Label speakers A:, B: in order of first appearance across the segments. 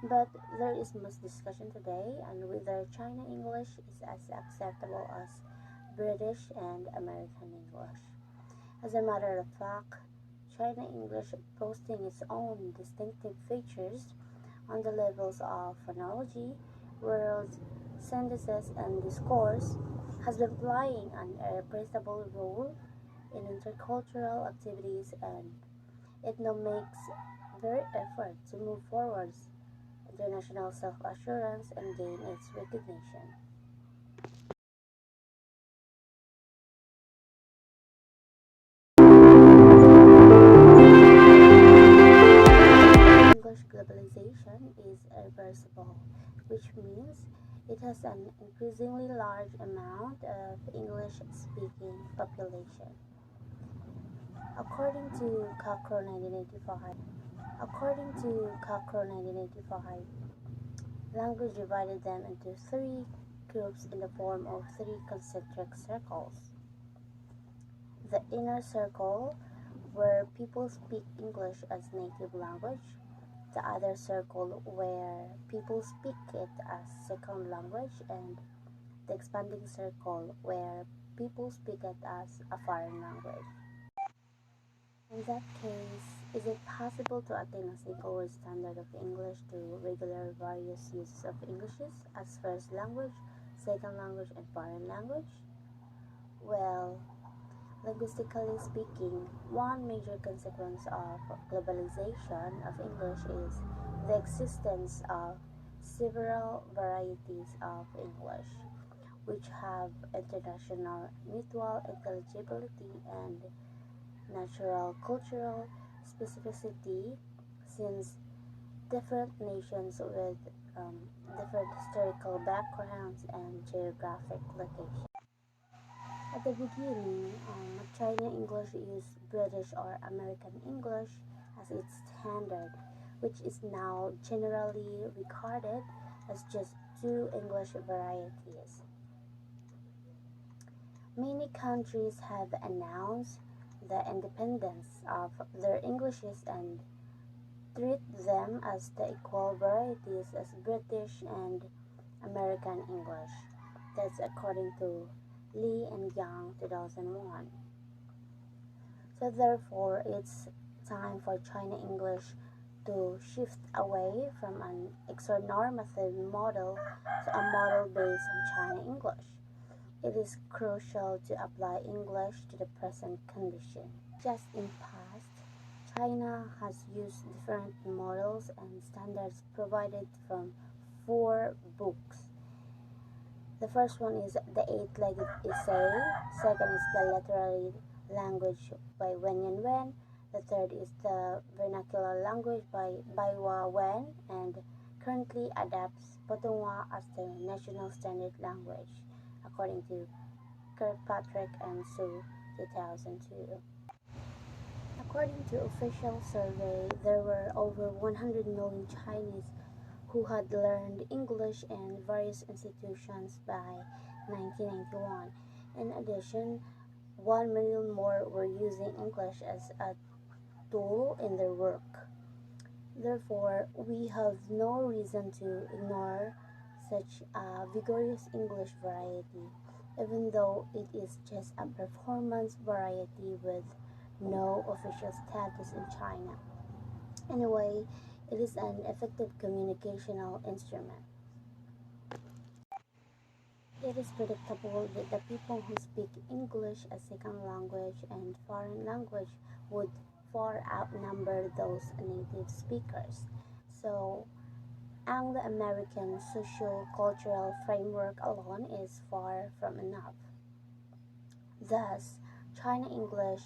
A: But there is much discussion today on whether China English is as acceptable as British and American English. As a matter of fact, China English, boasting its own distinctive features on the levels of phonology, words, sentences, and discourse, has been playing an irreplaceable role in intercultural activities, and it now makes very effort to move forwards international self-assurance and gain its recognition. English globalization is irreversible, which means it has an increasingly large amount of English-speaking population. According to Cochrane 1985, According to Cochrane 1985, language divided them into three groups in the form of three concentric circles. The inner circle, where people speak English as native language, the other circle, where people speak it as second language, and the expanding circle, where people speak it as a foreign language. In that case, is it possible to attain a single word standard of English to regular various uses of Englishes as first language, second language, and foreign language? Well, linguistically speaking, one major consequence of globalization of English is the existence of several varieties of English, which have international mutual intelligibility and natural cultural specificity, since different nations with different historical backgrounds and geographic locations. At the beginning, China English used British or American English as its standard, which is now generally regarded as just two English varieties. Many countries have announced the independence of their Englishes and treat them as the equal varieties as British and American English. That's according to Lee and Young 2001. So therefore, it's time for China English to shift away from an exonormative model to a model based on China English. It is crucial to apply English to the present condition. Just in past, China has used different models and standards provided from four books. The first one is The Eight-Legged Essay, second is The Literary Language by Wen Yanwen, the third is The Vernacular Language by Baiwa Wen, and currently adopts Putonghua as the national standard language, according to Kirkpatrick and Su 2002. According to official survey, there were over 100 million Chinese who had learned English in various institutions by 1991. In addition, 1 million more were using English as a tool in their work. Therefore, we have no reason to ignore such a vigorous English variety, even though it is just a performance variety with no official status in China. Anyway, it is an effective communicational instrument. It is predictable that the people who speak English as second language and foreign language would far outnumber those native speakers. So, Anglo-American socio-cultural framework alone is far from enough. Thus, China English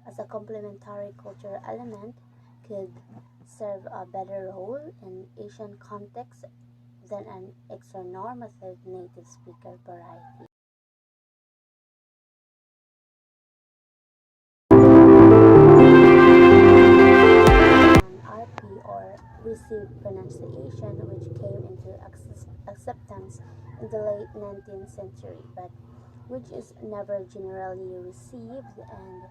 A: as a complementary cultural element could serve a better role in Asian contexts than an exonormative native speaker variety. An RP or received pronunciation which came into acceptance in the late 19th century but which is never generally received and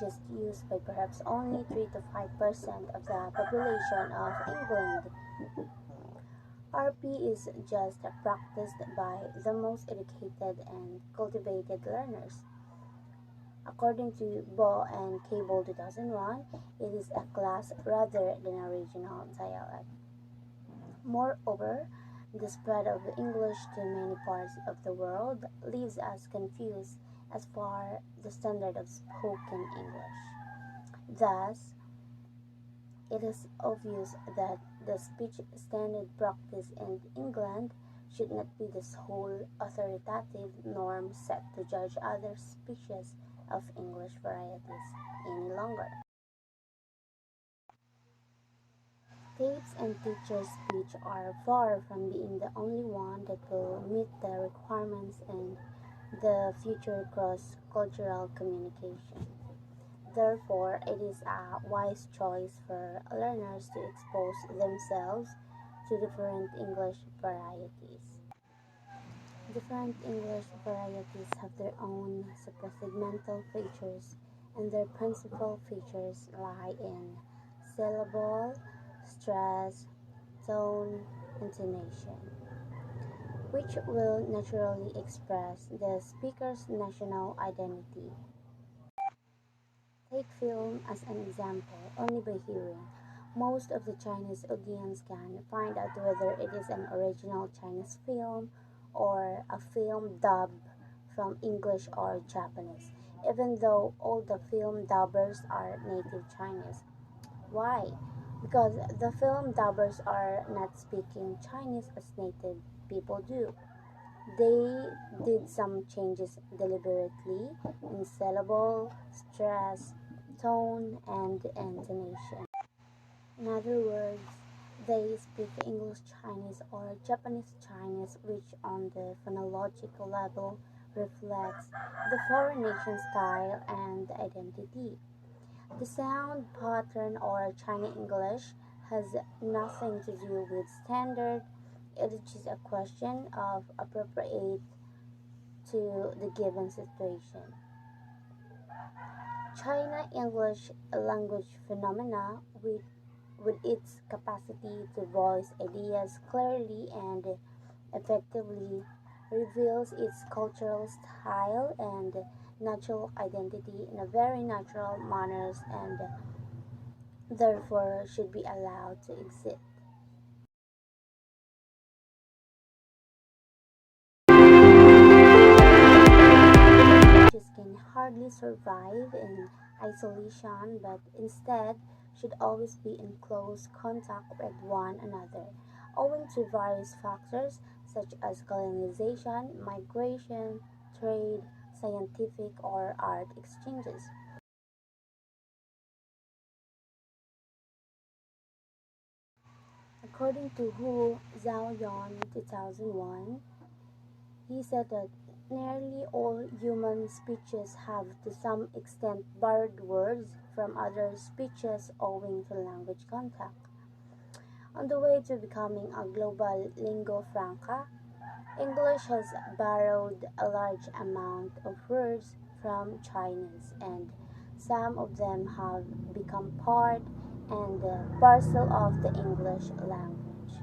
A: just used by perhaps only 3 to 5% of the population of England. RP is just practiced by the most educated and cultivated learners. According to Bo and Cable 2001, it is a class rather than a regional dialect. Moreover, the spread of English to many parts of the world leaves us confused as far the standard of spoken English. Thus, it is obvious that the speech standard practiced in England should not be the sole authoritative norm set to judge other species of English varieties any longer. Tapes and teacher speech are far from being the only one that will meet the requirements in the future cross-cultural communication. Therefore, it is a wise choice for learners to expose themselves to different English varieties. Different English varieties have their own supposed mental features, and their principal features lie in syllable, stress, tone, intonation, which will naturally express the speaker's national identity. Take film as an example. Only by hearing, most of the Chinese audience can find out whether it is an original Chinese film or a film dubbed from English or Japanese, even though all the film dubbers are native Chinese. Why? Because the film dubbers are not speaking Chinese as native people do. They did some changes deliberately in syllable, stress, tone, and intonation. In other words, they speak English Chinese or Japanese Chinese, which on the phonological level reflects the foreign nation style and identity. The sound pattern or China English has nothing to do with standard. It is just a question of appropriate to the given situation. China English language phenomena with its capacity to voice ideas clearly and effectively reveals its cultural style and natural identity in a very natural manners and therefore should be allowed to exist. Languages can hardly survive in isolation but instead should always be in close contact with one another, owing to various factors such as colonization, migration, trade, scientific or art exchanges. According to Hu Zhaoyan 2001, he said that nearly all human speeches have to some extent borrowed words from other speeches owing to language contact. On the way to becoming a global lingua franca, English has borrowed a large amount of words from Chinese, and some of them have become part and parcel of the English language.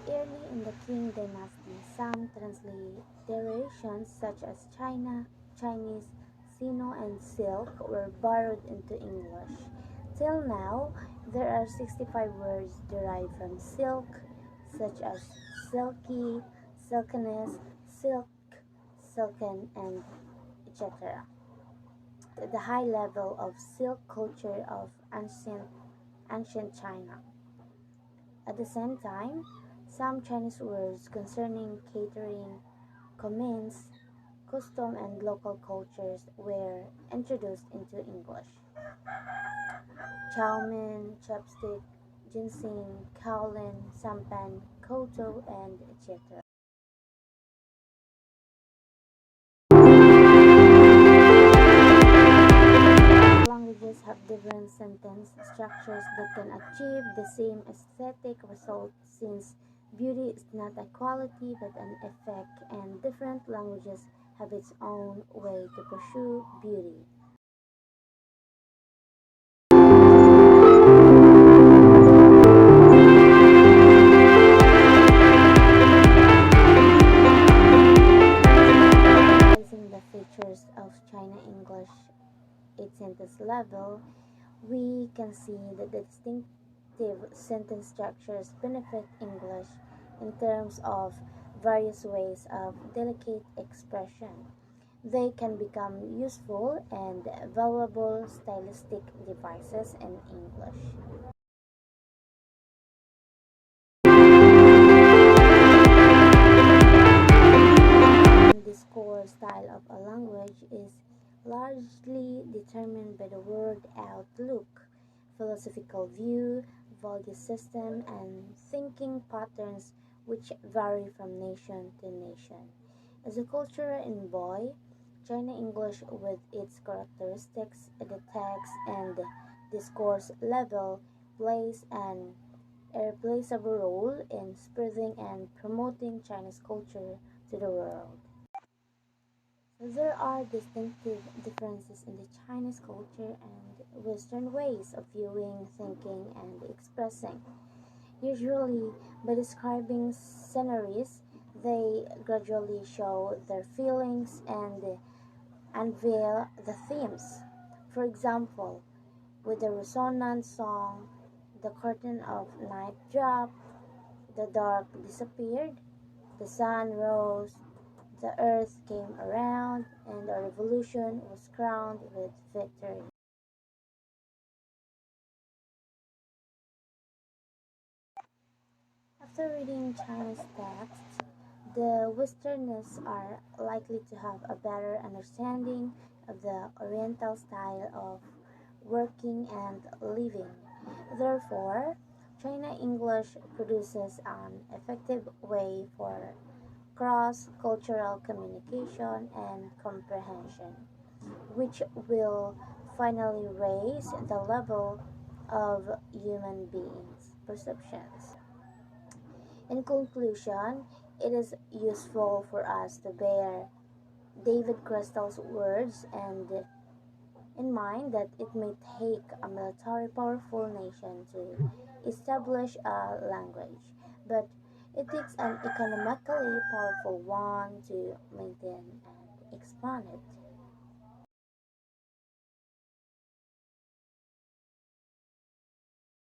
A: Early in the Qing dynasty, some transliterations such as China, Chinese, Sino, and Silk were borrowed into English. Till now, there are 65 words derived from silk, such as silky, silkiness, silk, silken, and etc. The high level of silk culture of ancient China. At the same time, some Chinese words concerning catering, commerce, custom, and local cultures were introduced into English. Chow mein, chopstick, ginseng, kowlin, sampan, koto, and etc. Languages have different sentence structures that can achieve the same aesthetic result since beauty is not a quality but an effect and different languages have its own way to pursue beauty. can see that the distinctive sentence structures benefit English in terms of various ways of delicate expression. They can become useful and valuable stylistic devices in English. This core style of a language is largely determined by the word outlook, philosophical view, value system, and thinking patterns which vary from nation to nation. As a cultural envoy, China English, with its characteristics at the text and discourse level, plays an irreplaceable role in spreading and promoting Chinese culture to the world. There are distinctive differences in the Chinese culture and Western ways of viewing, thinking, and expressing. Usually, by describing sceneries, they gradually show their feelings and unveil the themes. For example, with the resonant song, the curtain of night dropped, the dark disappeared, the sun rose, the earth came around, and the revolution was crowned with victory. After reading Chinese texts, the Westerners are likely to have a better understanding of the Oriental style of working and living. Therefore, China English produces an effective way for cross cultural communication and comprehension, which will finally raise the level of human beings' perceptions. In conclusion, it is useful for us to bear David Crystal's words and in mind that it may take a military powerful nation to establish a language, but it takes an economically powerful one to maintain and expand it.